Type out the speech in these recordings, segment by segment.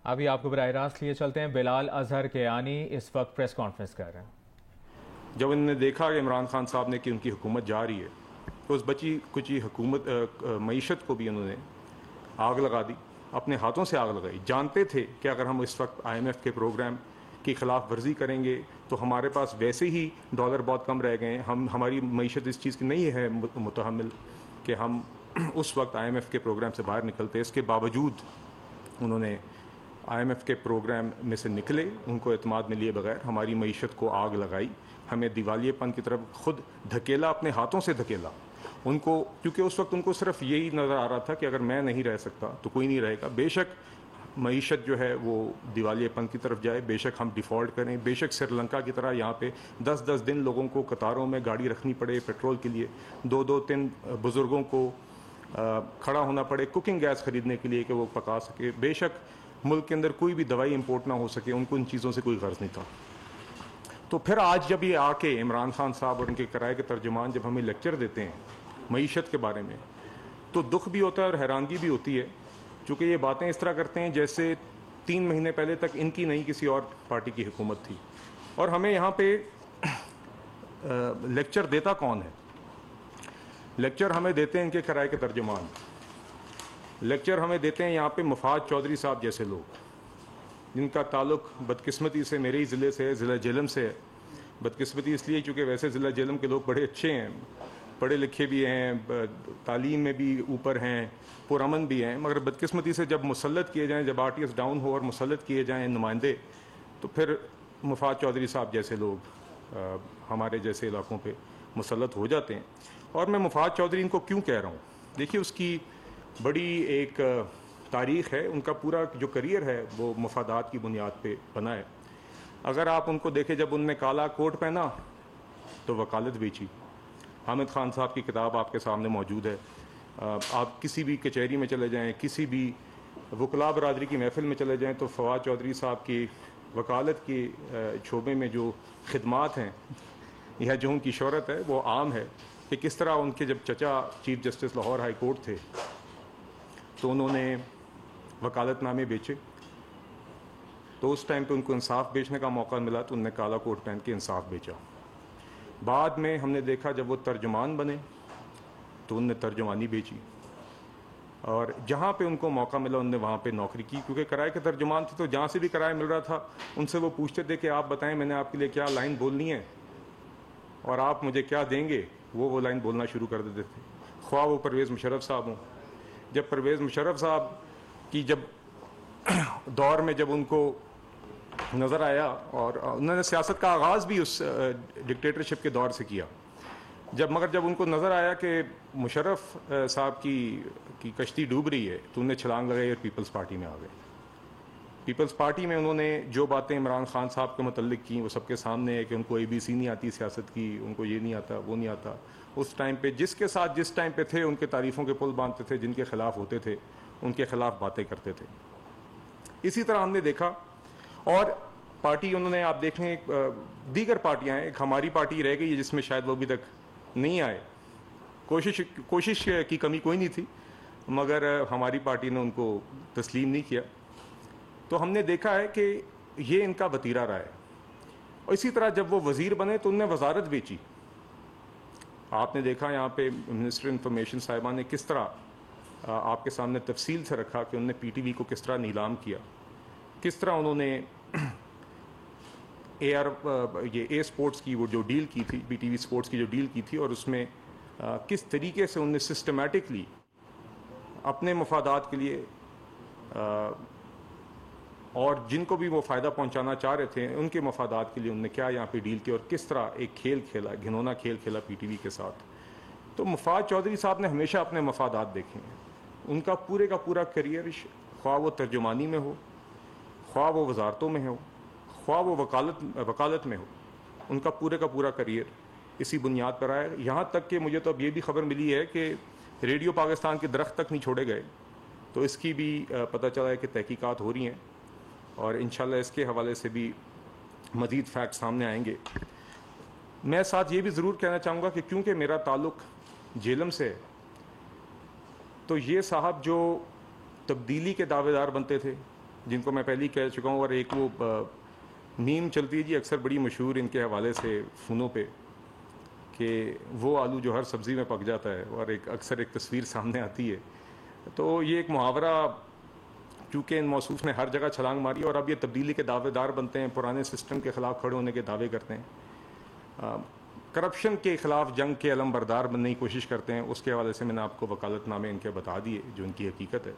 ابھی آپ کو براہ راست لیے چلتے ہیں. بلال اظہر کیانی اس وقت پریس کانفرنس کر رہے ہیں. جب انہوں نے دیکھا کہ عمران خان صاحب نے کہ ان کی حکومت جا رہی ہے تو اس بچی کچی حکومت معیشت کو بھی انہوں نے آگ لگا دی, اپنے ہاتھوں سے آگ لگائی. جانتے تھے کہ اگر ہم اس وقت IMF کے پروگرام کی خلاف ورزی کریں گے تو ہمارے پاس ویسے ہی ڈالر بہت کم رہ گئے ہیں, ہماری معیشت اس چیز کی نہیں ہے متحمل کہ ہم اس وقت IMF کے پروگرام سے باہر نکلتے. اس کے باوجود انہوں نے IMF کے پروگرام میں سے نکلے, ان کو اعتماد میں لیے بغیر ہماری معیشت کو آگ لگائی, ہمیں دیوالیے پن کی طرف خود دھکیلا, اپنے ہاتھوں سے دھکیلا ان کو, کیونکہ اس وقت ان کو صرف یہی نظر آ رہا تھا کہ اگر میں نہیں رہ سکتا تو کوئی نہیں رہے گا. بے شک معیشت جو ہے وہ دیوالیے پن کی طرف جائے, بے شک ہم ڈیفالٹ کریں, بے شک سری لنکا کی طرح یہاں پہ 10 دن لوگوں کو قطاروں میں گاڑی رکھنی پڑے پیٹرول کے لیے, 2-3 بزرگوں کو کھڑا ہونا پڑے کوکنگ گیس خریدنے کے لیے کہ وہ پکا سکے, بے شک ملک کے اندر کوئی بھی دوائی امپورٹ نہ ہو سکے. ان کو ان چیزوں سے کوئی غرض نہیں تھا. تو پھر آج جب یہ آ کے عمران خان صاحب اور ان کے کرائے کے ترجمان جب ہمیں لیکچر دیتے ہیں معیشت کے بارے میں تو دکھ بھی ہوتا ہے اور حیرانگی بھی ہوتی ہے, چونکہ یہ باتیں اس طرح کرتے ہیں جیسے 3 مہینے پہلے تک ان کی نہیں کسی اور پارٹی کی حکومت تھی. اور ہمیں یہاں پہ لیکچر دیتا کون ہے؟ لیکچر ہمیں دیتے ہیں ان کے کرائے کے ترجمان, لیکچر ہمیں دیتے ہیں یہاں پہ مفاد چودھری صاحب جیسے لوگ جن کا تعلق بدقسمتی سے میرے ہی ضلع سے ہے, ضلع جہلم سے ہے. بدقسمتی اس لیے چونکہ ویسے ضلع جہلم کے لوگ بڑے اچھے ہیں, پڑھے لکھے بھی ہیں, تعلیم میں بھی اوپر ہیں, پرامن بھی ہیں, مگر بدقسمتی سے جب مسلط کیے جائیں, جب RTS ڈاؤن ہو اور مسلط کیے جائیں نمائندے, تو پھر مفاد چودھری صاحب جیسے لوگ ہمارے جیسے علاقوں پہ مسلط ہو جاتے ہیں. اور میں مفاد چودھری ان کو کیوں کہہ رہا ہوں, دیکھیے اس کی بڑی ایک تاریخ ہے, ان کا پورا جو کریئر ہے وہ مفادات کی بنیاد پہ بنا ہے. اگر آپ ان کو دیکھیں, جب ان نے کالا کوٹ پہنا تو وکالت بیچی. حامد خان صاحب کی کتاب آپ کے سامنے موجود ہے, آپ کسی بھی کچہری میں چلے جائیں, کسی بھی وکلاء برادری کی محفل میں چلے جائیں تو فواد چودھری صاحب کی وکالت کی شعبے میں جو خدمات ہیں یا جو ان کی شہرت ہے وہ عام ہے کہ کس طرح ان کے جب چچا chief justice Lahore high court تھے تو انہوں نے وکالت نامے بیچے, تو اس ٹائم پہ ان کو انصاف بیچنے کا موقع ملا تو انہوں نے کالا کوٹ پہن کے انصاف بیچا. بعد میں ہم نے دیکھا جب وہ ترجمان بنے تو انہوں نے ترجمانی بیچی, اور جہاں پہ ان کو موقع ملا انہوں نے وہاں پہ نوکری کی, کیونکہ کرائے کے ترجمان تھے تو جہاں سے بھی کرایہ مل رہا تھا ان سے وہ پوچھتے تھے کہ آپ بتائیں میں نے آپ کے لیے کیا لائن بولنی ہے اور آپ مجھے کیا دیں گے, وہ لائن بولنا شروع کر دیتے تھے. خواہ وہ پرویز مشرف صاحب ہوں, جب پرویز مشرف صاحب کی جب دور میں جب ان کو نظر آیا, اور انہوں نے سیاست کا آغاز بھی اس ڈکٹیٹرشپ کے دور سے کیا, جب ان کو نظر آیا کہ مشرف صاحب کی کشتی ڈوب رہی ہے تو انہوں نے چھلانگ لگائی اور پیپلز پارٹی میں آ گئے. پیپلز پارٹی میں انہوں نے جو باتیں عمران خان صاحب کے متعلق کی وہ سب کے سامنے ہے کہ ان کو ABC نہیں آتی سیاست کی, ان کو یہ نہیں آتا وہ نہیں آتا. اس ٹائم پہ جس کے ساتھ جس ٹائم پہ تھے ان کے تعریفوں کے پل باندھتے تھے, جن کے خلاف ہوتے تھے ان کے خلاف باتیں کرتے تھے. اسی طرح ہم نے دیکھا, اور پارٹی انہوں نے آپ دیکھیں دیگر پارٹیاں ہیں, ایک ہماری پارٹی رہ گئی ہے جس میں شاید وہ ابھی تک نہیں آئے, کوشش کی کمی کوئی نہیں تھی مگر ہماری پارٹی نے ان کو تسلیم نہیں کیا. تو ہم نے دیکھا ہے کہ یہ ان کا وتیرہ رہا ہے. اور اسی طرح جب وہ وزیر بنے تو انہوں نے وزارت بیچی. آپ نے دیکھا یہاں پہ منسٹر انفارمیشن صاحبہ نے کس طرح آپ کے سامنے تفصیل سے رکھا کہ انہوں نے PTV کو کس طرح نیلام کیا, کس طرح انہوں نے اے اسپورٹس کی وہ جو ڈیل کی تھی, PTV اسپورٹس کی جو ڈیل کی تھی, اور اس میں کس طریقے سے انہوں نے سسٹمیٹکلی اپنے مفادات کے لیے اور جن کو بھی وہ فائدہ پہنچانا چاہ رہے تھے ان کے مفادات کے لیے انہوں نے کیا یہاں پہ ڈیل کی, اور کس طرح ایک کھیل کھیلا, گھنونا کھیل کھیلا PTV کے ساتھ. تو مفاد چودھری صاحب نے ہمیشہ اپنے مفادات دیکھے ہیں. ان کا پورا کریئر خواہ وہ ترجمانی میں ہو, خواہ وہ وزارتوں میں ہو, خواہ وہ وکالت میں ہو, ان کا پورا کریئر اسی بنیاد پر آیا. یہاں تک کہ مجھے تو اب یہ بھی خبر ملی ہے کہ ریڈیو پاکستان کے درخت تک نہیں چھوڑے گئے, تو اس کی بھی پتہ چلا ہے کہ تحقیقات ہو رہی ہیں, اور انشاءاللہ اس کے حوالے سے بھی مزید فیکٹ سامنے آئیں گے. میں ساتھ یہ بھی ضرور کہنا چاہوں گا کہ کیونکہ میرا تعلق جہلم سے ہے تو یہ صاحب جو تبدیلی کے دعوے دار بنتے تھے, جن کو میں پہلے ہی کہہ چکا ہوں. اور ایک وہ میم چلتی ہے جی اکثر بڑی مشہور ان کے حوالے سے فونوں پہ کہ وہ آلو جو ہر سبزی میں پک جاتا ہے, اور اکثر ایک تصویر سامنے آتی ہے. تو یہ ایک محاورہ چونکہ ان موصوف نے ہر جگہ چھلانگ ماری, اور اب یہ تبدیلی کے دعوے دار بنتے ہیں, پرانے سسٹم کے خلاف کھڑے ہونے کے دعوے کرتے ہیں, کرپشن کے خلاف جنگ کے علم بردار بننے کی کوشش کرتے ہیں. اس کے حوالے سے میں نے آپ کو وکالت نامے ان کے بتا دیے جو ان کی حقیقت ہے.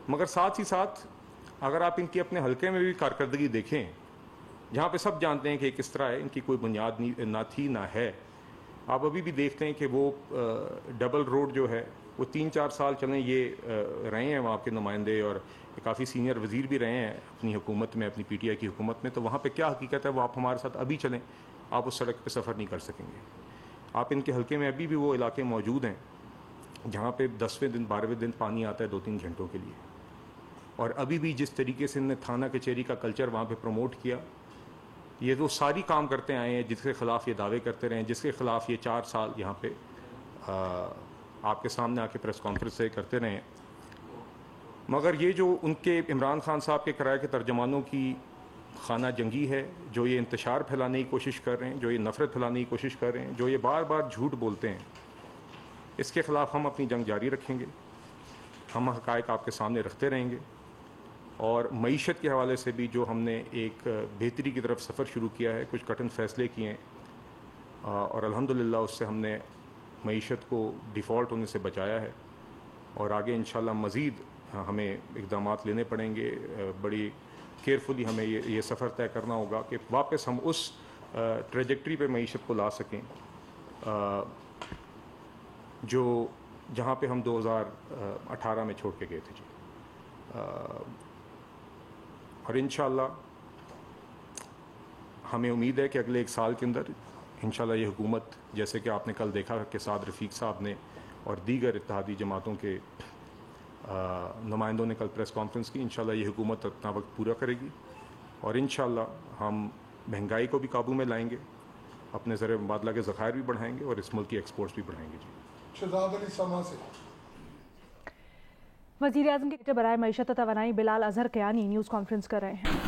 مگر ساتھ ہی ساتھ اگر آپ ان کی اپنے حلقے میں بھی کارکردگی دیکھیں, جہاں پہ سب جانتے ہیں کہ کس طرح ہے, ان کی کوئی بنیاد نہ تھی نہ ہے. آپ ابھی بھی دیکھتے ہیں کہ وہ ڈبل روڈ جو ہے وہ 3-4 سال چلیں یہ رہے ہیں وہاں کے نمائندے, اور کافی سینئر وزیر بھی رہے ہیں اپنی حکومت میں, اپنی پی ٹی آئی کی حکومت میں. تو وہاں پہ کیا حقیقت ہے وہ آپ ہمارے ساتھ ابھی چلیں, آپ اس سڑک پہ سفر نہیں کر سکیں گے. آپ ان کے حلقے میں ابھی بھی وہ علاقے موجود ہیں جہاں پہ 10ویں دن 12ویں دن پانی آتا ہے 2-3 گھنٹوں کے لیے. اور ابھی بھی جس طریقے سے ان نے تھانہ کچہری کا کلچر وہاں پہ پروموٹ کیا, یہ وہ ساری کام کرتے آئے ہیں جس کے خلاف یہ دعوے کرتے رہے ہیں, جس کے خلاف یہ 4 سال یہاں پہ آپ کے سامنے آ کے پریس کانفرنس سے کرتے رہے ہیں. مگر یہ جو ان کے عمران خان صاحب کے کرائے کے ترجمانوں کی خانہ جنگی ہے, جو یہ انتشار پھیلانے کی کوشش کر رہے ہیں, جو یہ نفرت پھیلانے کی کوشش کر رہے ہیں, جو یہ بار بار جھوٹ بولتے ہیں, اس کے خلاف ہم اپنی جنگ جاری رکھیں گے. ہم حقائق آپ کے سامنے رکھتے رہیں گے. اور معیشت کے حوالے سے بھی جو ہم نے ایک بہتری کی طرف سفر شروع کیا ہے, کچھ کٹن فیصلے کیے ہیں, اور الحمدللہ اس سے ہم نے معیشت کو ڈیفالٹ ہونے سے بچایا ہے. اور آگے انشاءاللہ مزید ہمیں اقدامات لینے پڑیں گے. بڑی کیئرفلی ہمیں یہ سفر طے کرنا ہوگا کہ واپس ہم اس ٹریجیکٹری پہ معیشت کو لا سکیں جو جہاں پہ ہم 2018 میں چھوڑ کے گئے تھے جی. اور انشاءاللہ ہمیں امید ہے کہ اگلے 1 سال کے اندر انشاءاللہ یہ حکومت, جیسے کہ آپ نے کل دیکھا کہ سعد رفیق صاحب نے اور دیگر اتحادی جماعتوں کے نمائندوں نے کل پریس کانفرنس کی, انشاءاللہ یہ حکومت اپنا وقت پورا کرے گی. اور انشاءاللہ ہم مہنگائی کو بھی قابو میں لائیں گے, اپنے زر مبادلہ کے ذخائر بھی بڑھائیں گے, اور اس ملک کی ایکسپورٹس بھی بڑھائیں گے جی. شہزاد علی سما سے وزیر اعظم کے برائے معیشت و توانائی بلال اظہر کیانی نیوز کانفرنس کر رہے ہیں.